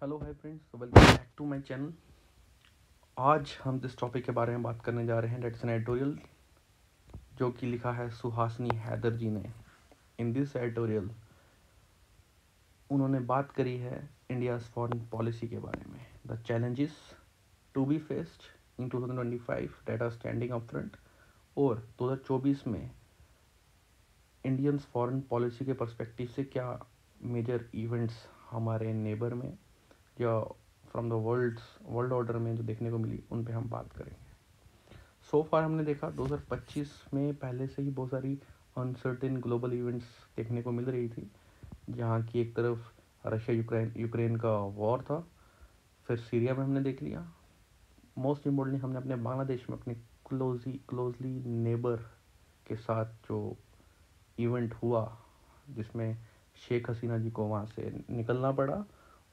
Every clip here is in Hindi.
Hello hi friends, welcome back to my channel. आज हम जिस टॉपिक के बारे में बात करने जा रहे हैं डेट्स एन एडिटोरियल जो कि लिखा है सुहासिनी हैदर जी ने। इन दिस एडिटोरियल उन्होंने बात करी है इंडियाज़ फॉरेन पॉलिसी के बारे में, the challenges to be faced in 2025 that are standing up front, और 2024 में इंडियंस फॉरेन पॉलिसी के पर्सपेक्टिव से क्या मेजर इवेंट्स हमारे नेबर में या फ्रॉम द वर्ल्ड ऑर्डर में जो देखने को मिली, उन पे हम बात करेंगे। सो फार हमने देखा 2025 में पहले से ही बहुत सारी अनसर्टेन ग्लोबल इवेंट्स देखने को मिल रही थी, जहाँ की एक तरफ रशिया यूक्रेन का वॉर था, फिर सीरिया में हमने देख लिया, मोस्ट इम्पोर्टेंटली हमने अपने बांग्लादेश में अपने क्लोजली नेबर के साथ जो इवेंट हुआ जिसमें शेख हसीना जी को वहाँ से निकलना पड़ा,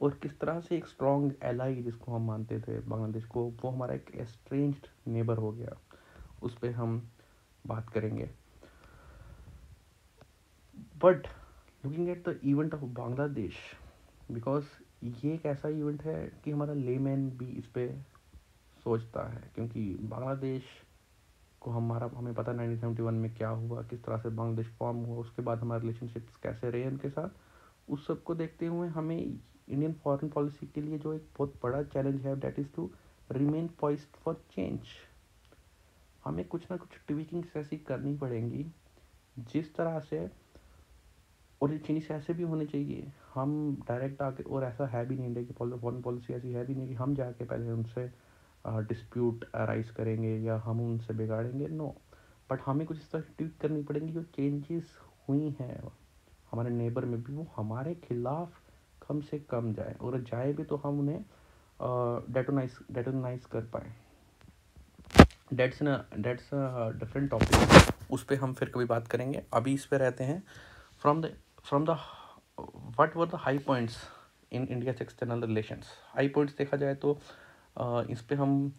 और किस तरह से एक स्ट्रॉन्ग एलाई जिसको हम मानते थे बांग्लादेश को, वो हमारा एक एस्ट्रेंज्ड नेबर हो गया। उस पर हम बात करेंगे। But looking at the event of Bangladesh, because ये एक ऐसा इवेंट है कि हमारा लेमैन भी इस पे सोचता है, क्योंकि बांग्लादेश को हमें पता 1971 में क्या हुआ, किस तरह से बांग्लादेश फॉर्म हुआ, उसके बाद हमारे रिलेशनशिप्स कैसे रहे उनके साथ। उस सब को देखते हुए हमें इंडियन फॉरेन पॉलिसी के लिए जो एक बहुत बड़ा चैलेंज है, that is to remain poised for change. हमें कुछ ना कुछ ट्विकिंग्स ऐसी करनी पड़ेंगी जिस तरह से, और ये चेंजेस ऐसे भी होने चाहिए, हम डायरेक्ट आके, और ऐसा है भी नहीं इंडिया की फॉरेन पॉलिसी ऐसी है भी नहीं कि हम जाके पहले उनसे डिस्प्यूट अराइज करेंगे या हम उनसे बिगाड़ेंगे, नो। बट हमें कुछ इस तरह की ट्वीट करनी पड़ेंगी जो चेंजेस हुई हैं हमारे नेबर में भी, वो हमारे खिलाफ कम से कम जाए, और जाए भी तो हम उन्हें डेटोनाइज कर पाए। डेट्स डिफरेंट टॉपिक, उस पर हम फिर कभी बात करेंगे। अभी इस पे रहते हैं from the what were the high points in India external relations. High points देखा जाए तो इस पे हम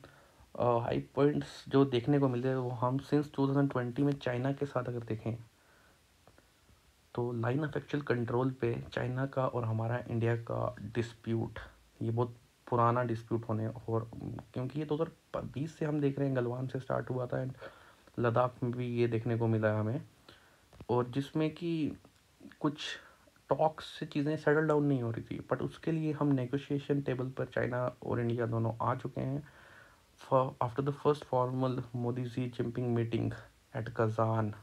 हाई पॉइंट्स जो देखने को मिले वो हम सिंस 2020 में चाइना के साथ अगर देखें तो लाइन ऑफ एक्चुअल कंट्रोल पे चाइना का और हमारा इंडिया का डिस्प्यूट, ये बहुत पुराना डिस्प्यूट और क्योंकि ये 2020 से हम देख रहे हैं, गलवान से स्टार्ट हुआ था एंड लद्दाख में भी ये देखने को मिला है हमें, और जिसमें कि कुछ टॉक्स से चीज़ें सेटल डाउन नहीं हो रही थी, बट उसके लिए हम नेगोशिएशन टेबल पर चाइना और इंडिया दोनों आ चुके हैं after the first formal Modi ji Jinping meeting at Kazan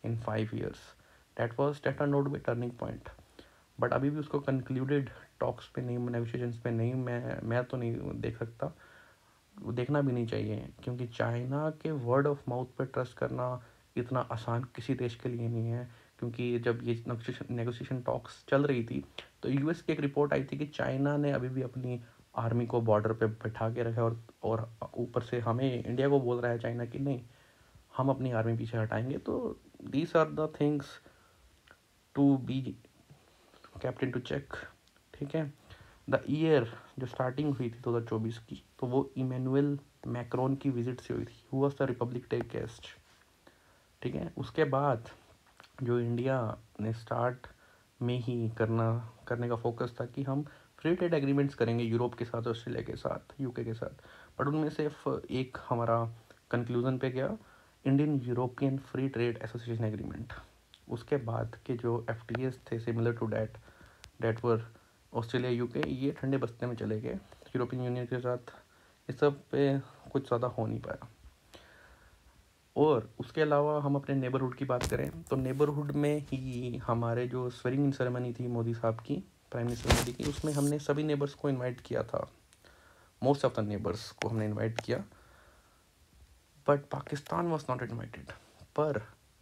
in 5 years। That are not by turning point, but अभी भी उसको कंक्लूडेड टॉक्स पे नहीं, नेगोशिएशंस पे नहीं, मैं तो नहीं देख सकता, देखना भी नहीं चाहिए, क्योंकि चाइना के वर्ड ऑफ माउथ पे ट्रस्ट करना इतना आसान किसी देश के लिए नहीं है। क्योंकि जब ये नेगोशिएशन टॉक्स चल रही थी तो यूएस की एक रिपोर्ट आई थी कि चाइना ने अभी भी अपनी आर्मी को बॉर्डर पे बैठा के रखा है, और ऊपर से हमें इंडिया को बोल रहा है चाइना कि नहीं, हम अपनी आर्मी पीछे हटाएंगे। तो these are the things to be captain to check. ठीक है, द ईयर जो स्टार्टिंग हुई थी 2024 की, तो वो इमैनुअल मैक्रोन की विजिट से हुई थी, who was the Republic day guest. ठीक है, उसके बाद जो इंडिया ने स्टार्ट में ही करने का फोकस था कि हम फ्री ट्रेड एग्रीमेंट्स करेंगे यूरोप के साथ, ऑस्ट्रेलिया के साथ, यूके के साथ, बट उनमें सिर्फ एक हमारा कंक्लूजन पे गया, Indian European free trade association agreement. उसके बाद के जो एफ थे similar to that were Australia UK, ये ठंडे बस्ते में चले गए यूरोपियन यूनियन के साथ, इस सब पे कुछ ज़्यादा हो नहीं पाया। और उसके अलावा हम अपने नेबरहुड की बात करें तो नेबरहुड में ही हमारे जो स्वेरिंग इन सेरेमनी थी मोदी साहब की, प्राइम मिनिस्टर मोदी की, उसमें हमने सभी नेबर्स को इनवाइट किया था, मोस्ट ऑफ द नेबर्स को हमने इनवाइट किया, but Pakistan was not invited.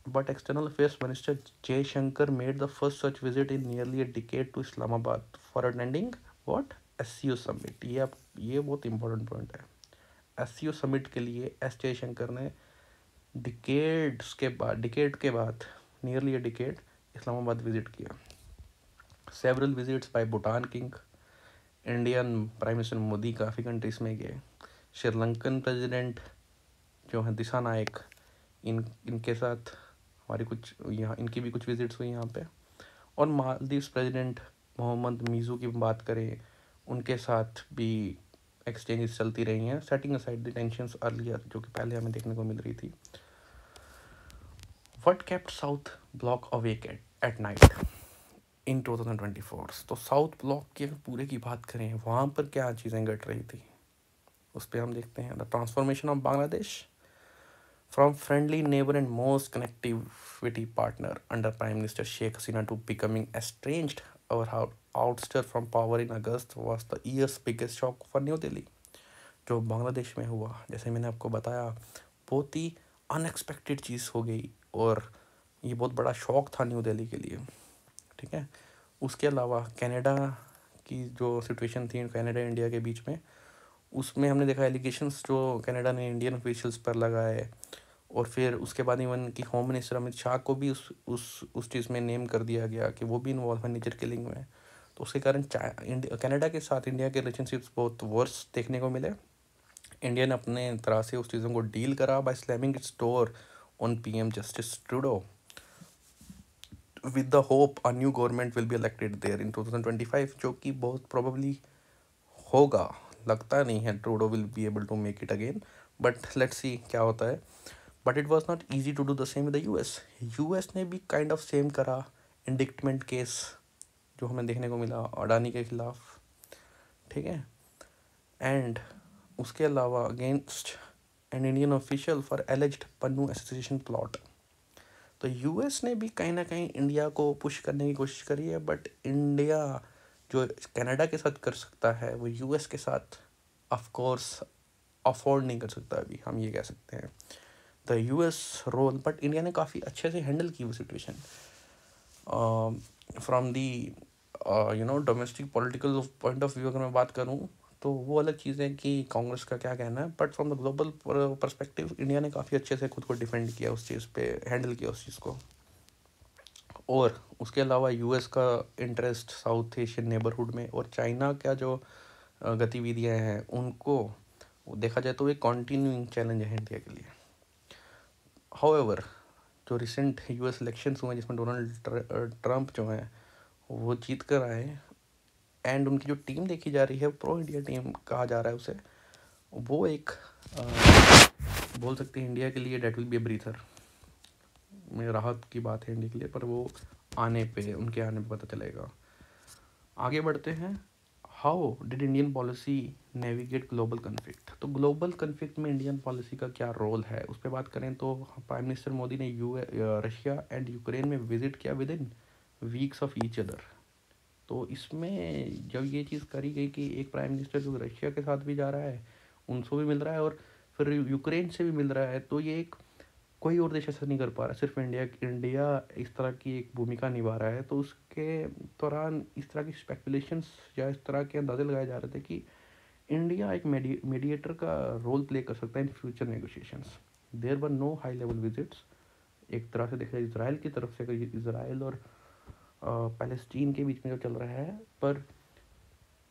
But external affairs minister Jaishankar made the first such visit in nearly a decade to Islamabad for attending what SCO summit. ये बहुत इंपॉर्टेंट पॉइंट है। एससीओ समिट के लिए एस जयशंकर ने डिकेड के बाद nearly a decade Islamabad visit किया। Several visits by Bhutan king, Indian prime minister Modi काफ़ी कंट्रीज में गए, श्रीलंकन प्रेसिडेंट जो है दिशा नायक, इनके साथ हमारी कुछ यहाँ इनकी भी कुछ विजिट्स हुई यहाँ पे, और मालदीव्स प्रेसिडेंट मोहम्मद मीज़ू की बात करें, उनके साथ भी एक्सचेंजेस चलती रही हैं, setting aside the tensions earlier, जो कि पहले हमें देखने को मिल रही थी। What kept south block awake at night in 2024? तो साउथ ब्लॉक के पूरे की बात करें, वहाँ पर क्या चीज़ें घट रही थी उस पर हम देखते हैं। The transformation of Bangladesh from friendly neighbor and most connectivity partner under Prime Minister Sheikh Hasina to becoming estranged or ouster from power in August was the year's biggest shock for New Delhi। जो बांग्लादेश में हुआ, जैसे मैंने आपको बताया, बहुत ही अनएक्सपेक्टेड चीज़ हो गई और ये बहुत बड़ा शॉक था न्यू दिल्ली के लिए। ठीक है, उसके अलावा कनाडा की जो सिचुएशन थी कनाडा इंडिया के बीच में, उसमें हमने देखा एलिगेशंस जो कनाडा ने इंडियन ऑफिशियल्स पर लगाए, और फिर उसके बाद इवन कि होम मिनिस्टर अमित शाह को भी उस चीज़ में नेम कर दिया गया कि वो भी इन्वॉल्व है नेचर किलिंग में। तो उसके कारण कनाडा के साथ इंडिया के रिलेशनशिप्स बहुत वर्स देखने को मिले। इंडिया ने अपने तरह से उस चीज़ों को डील करा by slamming its door on PM Justin Trudeau with the hope a new government will be elected there in 2025, जो कि बहुत प्रोबेबली होगा। लगता नहीं है Trudeau will be able to make it again, but let's see क्या होता है। But it was not easy to do the same with the US ने भी काइंड ऑफ सेम करा। इंडिक्टमेंट केस जो हमें देखने को मिला अडानी के खिलाफ, ठीक है, एंड उसके अलावा against an Indian official for एलिज्ड Pannu association plot. तो यूएस ने भी कहीं ना कहीं इंडिया को पुश करने की कोशिश करी है, बट इंडिया जो कनाडा के साथ कर सकता है वो यूएस के साथ ऑफ कोर्स अफोर्ड नहीं कर सकता अभी, हम ये कह सकते हैं। The US role, but India ने काफ़ी अच्छे से हैंडल की वो situation from the domestic political point of view. अगर मैं बात करूँ तो वो अलग चीज़ है कि कांग्रेस का क्या कहना है, but from the global perspective India ने काफ़ी अच्छे से खुद को डिफेंड किया, उस चीज़ पे हैंडल किया उस चीज़ को। और उसके अलावा यूएस का इंटरेस्ट साउथ एशियन नेबरहुड में और चाइना का जो गतिविधियाँ हैं उनको देखा जाए तो एक कॉन्टिन्यूइंग चैलेंज है इंडिया के लिए। हाउएवर जो रिसेंट यूएस इलेक्शंस हुए जिसमें डोनाल्ड ट्रंप जो हैं वो जीत कर आए, एंड उनकी जो टीम देखी जा रही है प्रो इंडिया टीम कहा जा रहा है उसे, वो एक बोल सकते हैं इंडिया के लिए that will be a breather में राहत की बात है इंडिया के लिए, पर वो उनके आने पे पता चलेगा। आगे बढ़ते हैं। How did Indian policy navigate global conflict? तो ग्लोबल कन्फ्लिक्ट में इंडियन पॉलिसी का क्या रोल है उस पर बात करें तो प्राइम मिनिस्टर मोदी ने रशिया एंड यूक्रेन में विजिट किया with in weeks of each other. तो इसमें जब ये चीज़ करी गई कि एक प्राइम मिनिस्टर जो रशिया के साथ भी जा रहा है, उनसे भी मिल रहा है और फिर यूक्रेन से भी मिल रहा है, तो ये एक कोई और देश ऐसा नहीं कर पा रहा, सिर्फ इंडिया इस तरह की एक भूमिका निभा रहा है। तो उसके दौरान इस तरह की स्पेकुलेशंस या इस तरह के अंदाजे लगाए जा रहे थे कि इंडिया एक मीडिएटर का रोल प्ले कर सकता है in future negotiations. There were no high level visits. एक तरह से देखा इसराइल की तरफ से, इसराइल और पैलेस्टीन के बीच में जो चल रहा है, पर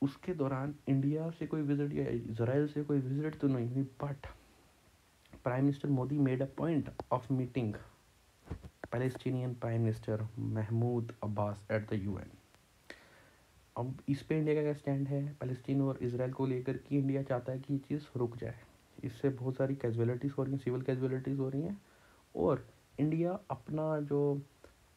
उसके दौरान इंडिया से कोई विजिट या इसराइल से कोई विजिट तो नहीं हुई। But prime minister Modi made a point of meeting Palestinian prime minister Mahmoud Abbas at the UN. अब इस पे इंडिया का क्या स्टैंड है पैलेस्टीन और इसराइल को लेकर कि इंडिया चाहता है कि ये चीज़ रुक जाए। इससे बहुत सारी कैजुअलिटीज़ हो रही हैं, सिविल कैजुअलिटीज़ हो रही हैं, और इंडिया अपना जो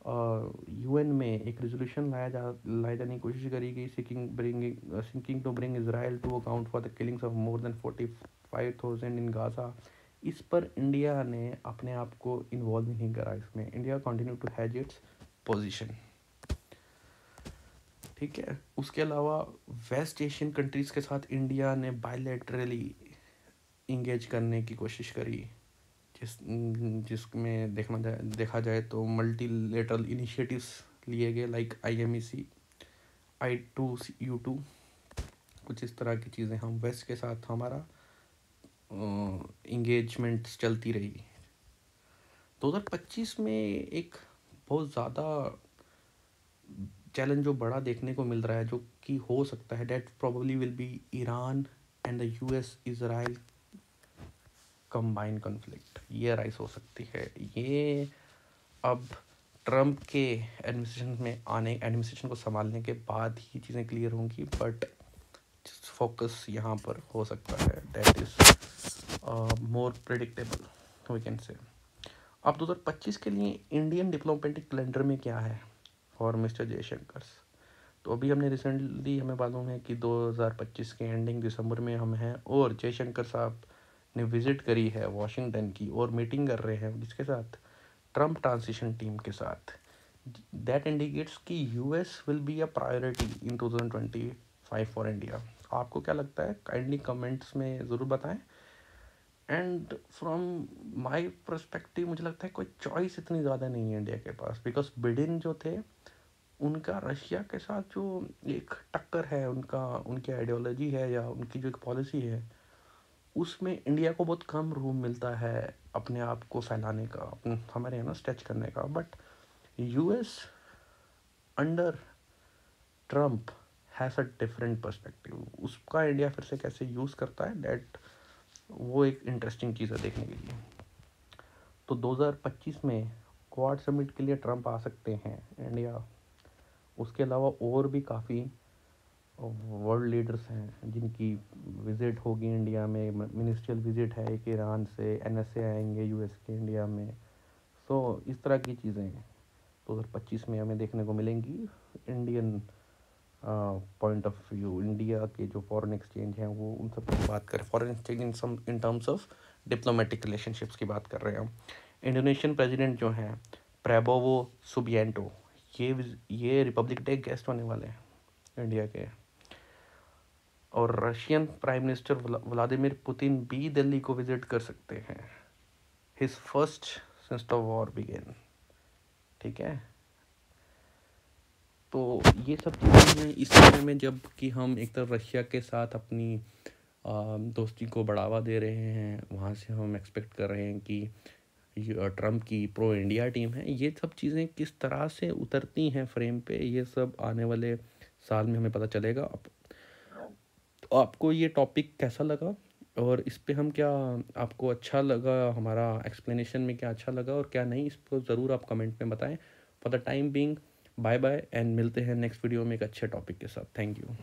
यूएन में एक रेजोल्यूशन लाए जाने की कोशिश करी गई seeking to bring Israel to account for the killings of more than 45,000 in Gaza. इस पर इंडिया ने अपने आप को इन्वॉल्व नहीं करा इसमें। India continue to has its position, ठीक है। उसके अलावा वेस्ट एशियन कंट्रीज़ के साथ इंडिया ने बायलैटरली इंगेज करने की कोशिश करी, जिसमें देखा जाए तो मल्टीलेटरल इनिशिएटिव्स लिए गए लाइक IMEC, I2U2, कुछ इस तरह की चीज़ें। हम वेस्ट के साथ हमारा इंगेजमेंट चलती रही। 2025 में एक बहुत ज़्यादा चैलेंज जो बड़ा देखने को मिल रहा है, जो कि हो सकता है that probably will be Iran and the US Israel combine conflict. ये राइस हो सकती है। ये अब ट्रम्प के एडमिनिस्ट्रेशन को संभालने के बाद ही चीज़ें क्लियर होंगी, बट फोकस यहाँ पर हो सकता है, that is more predictable we can say. अब 2025 के लिए इंडियन डिप्लोमेटिक कैलेंडर में क्या है फॉर मिस्टर जयशंकर? तो अभी हमने रिसेंटली, हमें मालूम है कि 2025 के एंडिंग दिसंबर में हम हैं, और जयशंकर साहब ने विज़िट करी है वॉशिंगटन की, और मीटिंग कर रहे हैं किसके साथ? ट्रम्प ट्रांजिशन टीम के साथ। दैट इंडिकेट्स कि US will be a priority in 2025 for India. आपको क्या लगता है? काइंडली कमेंट्स में ज़रूर बताएं। एंड फ्रॉम माय पर्सपेक्टिव मुझे लगता है कोई चॉइस इतनी ज़्यादा नहीं है इंडिया के पास, बिकॉज बिडेन जो थे, उनका रशिया के साथ जो एक टक्कर है, उनका उनकी आइडियोलॉजी है या उनकी जो एक पॉलिसी है, उसमें इंडिया को बहुत कम रूम मिलता है अपने आप को फैलाने का, हमारे यहाँ ना स्ट्रेच करने का। But US under Trump has a different perspective. उसका इंडिया फिर से कैसे यूज़ करता है, दैट वो एक इंटरेस्टिंग चीज़ है देखने के लिए। तो 2025 में क्वाड समिट के लिए ट्रम्प आ सकते हैं इंडिया। उसके अलावा और भी काफ़ी वर्ल्ड लीडर्स हैं जिनकी विज़िट होगी इंडिया में। मिनिस्ट्रियल विज़िट है एक ईरान से, एनएसए आएंगे यूएस के इंडिया में। सो इस तरह की चीज़ें 2025 में हमें देखने को मिलेंगी। Indian point of view, India के जो फॉरेन एक्सचेंज हैं वो, उन सब की बात करें, foreign exchange in terms of diplomatic relationships की बात कर रहे हैं हम। इंडोनेशियन प्रेसिडेंट जो हैं प्रेबोवो सुबिएंटो, ये रिपब्लिक डे गेस्ट होने वाले हैं इंडिया के। और Russian prime minister Vladimir Putin भी दिल्ली को विजिट कर सकते हैं, his first since the war began. ठीक है, तो ये सब चीज़ें हैं इस समय में, जब कि हम एक तरफ रशिया के साथ अपनी दोस्ती को बढ़ावा दे रहे हैं, वहाँ से हम एक्सपेक्ट कर रहे हैं कि ट्रम्प की प्रो इंडिया टीम है। ये सब चीज़ें किस तरह से उतरती हैं फ्रेम पे, ये सब आने वाले साल में हमें पता चलेगा। तो आपको ये टॉपिक कैसा लगा, और इस पे हम क्या, आपको अच्छा लगा हमारा एक्सप्लेनेशन में, क्या अच्छा लगा और क्या नहीं, इसको ज़रूर आप कमेंट में बताएं। For the time being bye bye, and मिलते हैं नेक्स्ट वीडियो में एक अच्छे टॉपिक के साथ। Thank you.